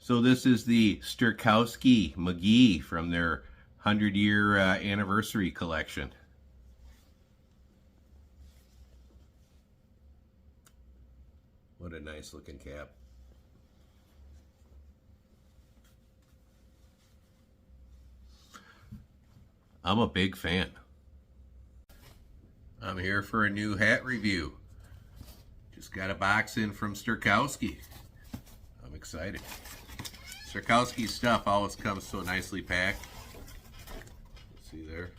So this is the Sterkowski McGee from their 100-year anniversary collection. What a nice looking cap. I'm a big fan. I'm here for a new hat review. Just got a box in from Sterkowski. I'm excited. Sterkowski's stuff always comes so nicely packed. See there.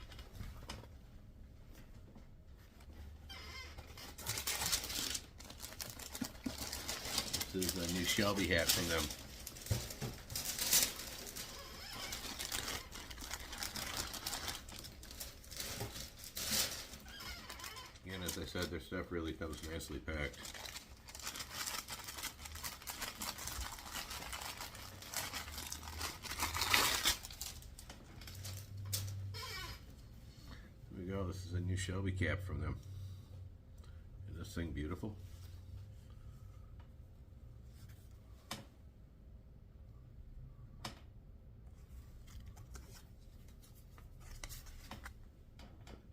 This is a new Shelby hat from them. Again, as I said, their stuff really comes nicely packed. There we go. This is a new Shelby cap from them. Isn't this thing beautiful?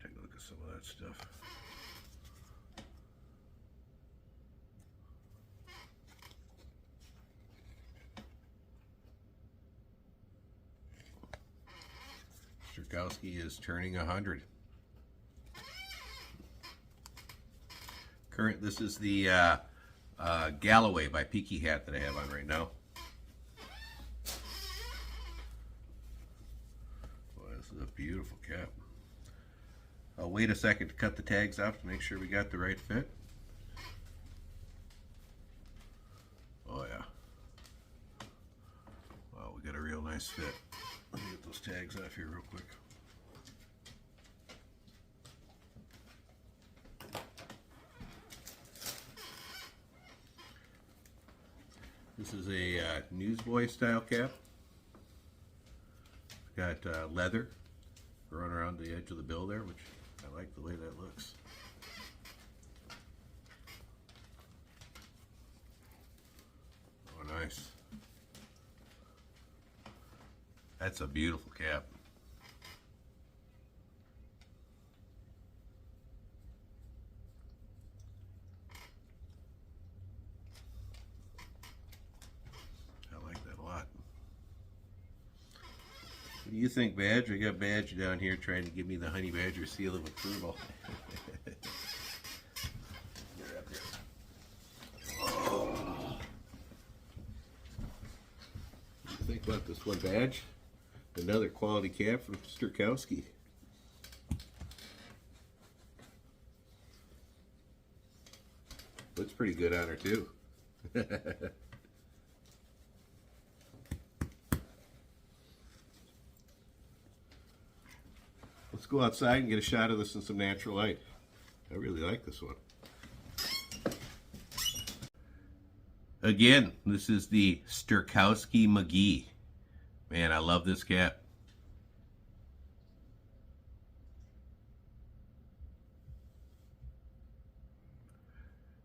Take a look at some of that stuff. Sterkowski is turning 100. This is the Galloway by Peaky hat that I have on right now. Boy, this is a beautiful cap. I'll wait a second to cut the tags off to make sure we got the right fit. Oh yeah. Wow, we got a real nice fit. Let me get those tags off here real quick. This is a Newsboy style cap. It's got leather running around the edge of the bill there, which I like the way that looks. Oh, nice. That's a beautiful cap. I like that a lot. What do you think, Badge? I got Badge down here trying to give me the Honey Badger seal of approval. You're up here. Oh. What do you think about this one, Badge? Another quality cap from Sterkowski. Looks pretty good on her too. Let's go outside and get a shot of this in some natural light. I really like this one. Again, this is the Sterkowski McGee. Man, I love this cap.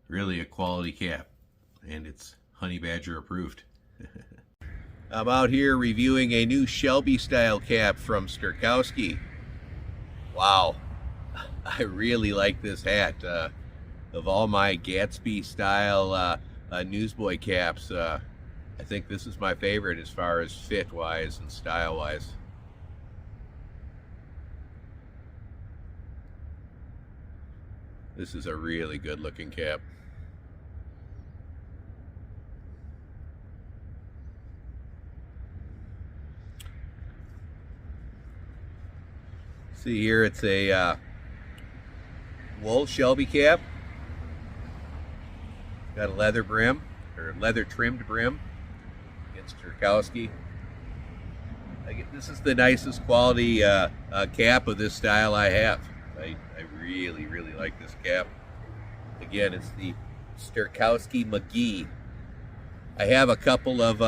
Really a quality cap, and it's Honey Badger approved. I'm out here reviewing a new Shelby style cap from Sterkowski. Wow, I really like this hat. Of all my Gatsby style Newsboy caps, I think this is my favorite as far as fit wise and style wise. This is a really good looking cap. See here, it's a wool Shelby cap. Got a leather brim, or leather trimmed brim. It's Sterkowski. This is the nicest quality cap of this style I have. I really, really like this cap. Again, it's the Sterkowski McGee. I have a couple of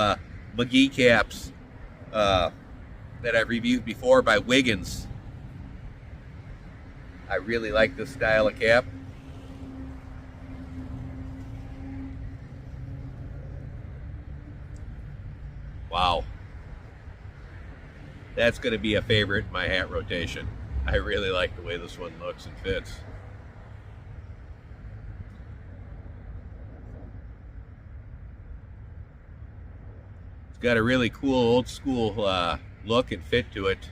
McGee caps that I've reviewed before by Wiggins. I really like this style of cap. Wow. That's going to be a favorite in my hat rotation. I really like the way this one looks and fits. It's got a really cool old school look and fit to it.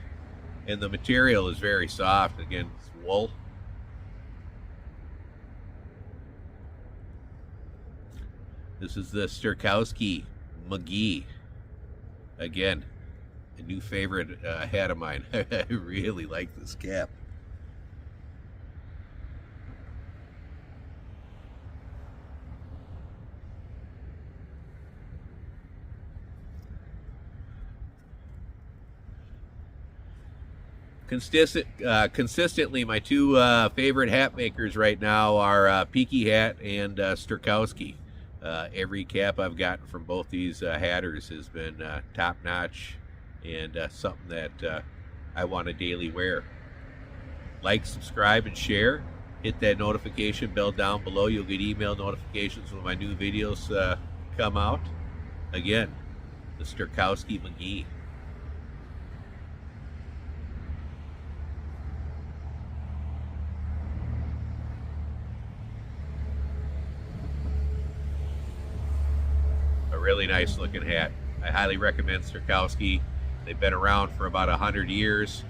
And the material is very soft. Again, it's wool. This is the Sterkowski McGee. Again, a new favorite hat of mine. I really like this cap. Consistently, my two favorite hat makers right now are Peaky hat and Sterkowski. Every cap I've gotten from both these hatters has been top-notch and something that I want to daily wear. Like, subscribe, and share. Hit that notification bell down below. You'll get email notifications when my new videos come out. Again, the Sterkowski McGee. Really nice looking hat. I highly recommend Sterkowski. They've been around for about 100 years.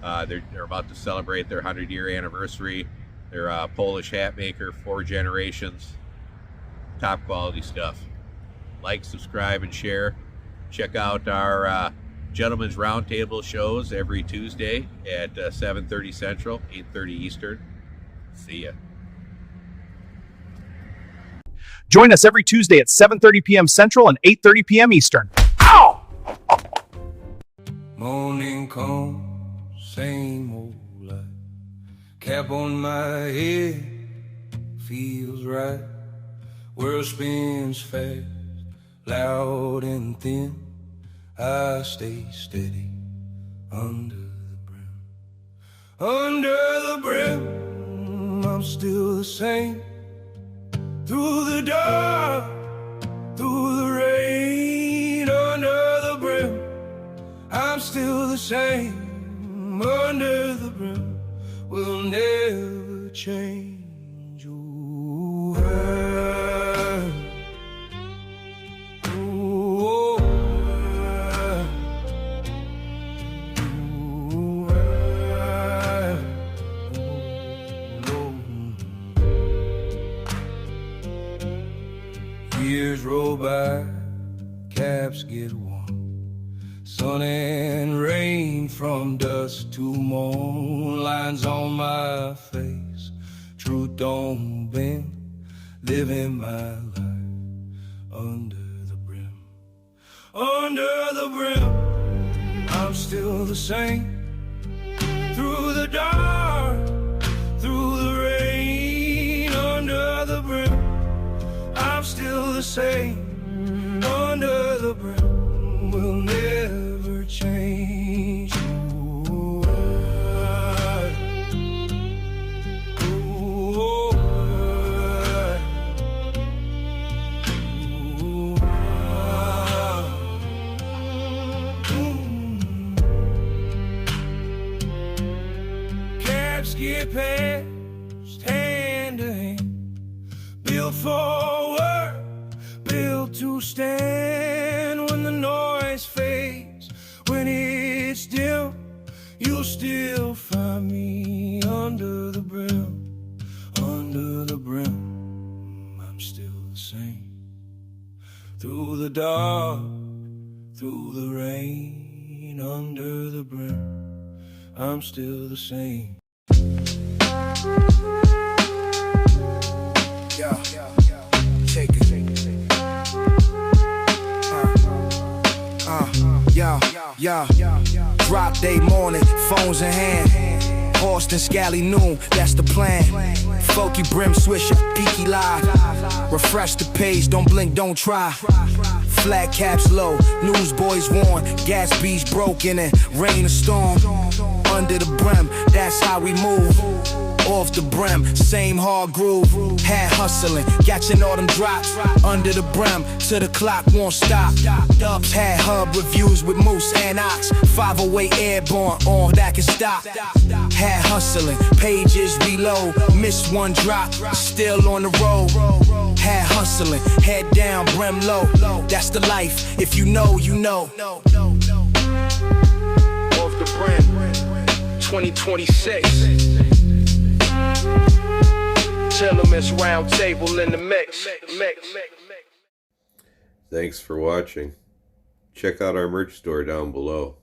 They're about to celebrate their 100-year anniversary. They're a Polish hat maker, 4 generations. Top quality stuff. Like, subscribe, and share. Check out our Gentlemen's Roundtable shows every Tuesday at 7:30 Central, 8:30 Eastern. See ya. Join us every Tuesday at 7:30 p.m. Central and 8:30 p.m. Eastern. Ow! Morning comes, same old life. Cap on my head, feels right. World spins fast, loud and thin. I stay steady under the brim. Under the brim, I'm still the same. Through the dark, through the rain, under the brim, I'm still the same. Under the brim, will never change. Ooh, years roll by, caps get warm. Sun and rain from dusk to morn. Lines on my face, truth don't bend. Living my life under the brim. Under the brim, I'm still the same. Through the dark, through the rain, under the brim, I'm still the same. Under the brim, will never change. Ooh, caps get passed hand to hand, built for work, built to stand. When the noise fades, when it's dim, you'll still find me under the brim. Under the brim, I'm still the same. Through the dark, through the rain, under the brim, I'm still the same. Yeah, shake it. Drop day morning, phones in hand. Austin, Scally noon, that's the plan. Folky brim swisher, Peaky live. Refresh the page, don't blink, don't try. Flat caps low, newsboys worn. Gas beach broken and rain or storm. Under the brim, that's how we move. off the brim, same hard groove, had hustling, catching all them drops, under the brim, till the clock won't stop. Dubs had hub reviews with Moose and Ox, 508 Airborne, all that can stop. Had hustling, pages reload, missed one drop, still on the road. Had hustling, head down, brim low, that's the life, if you know, you know. Off the brim, 2026. Gentlemen's Roundtable in the mix. Thanks for watching. Check out our merch store down below.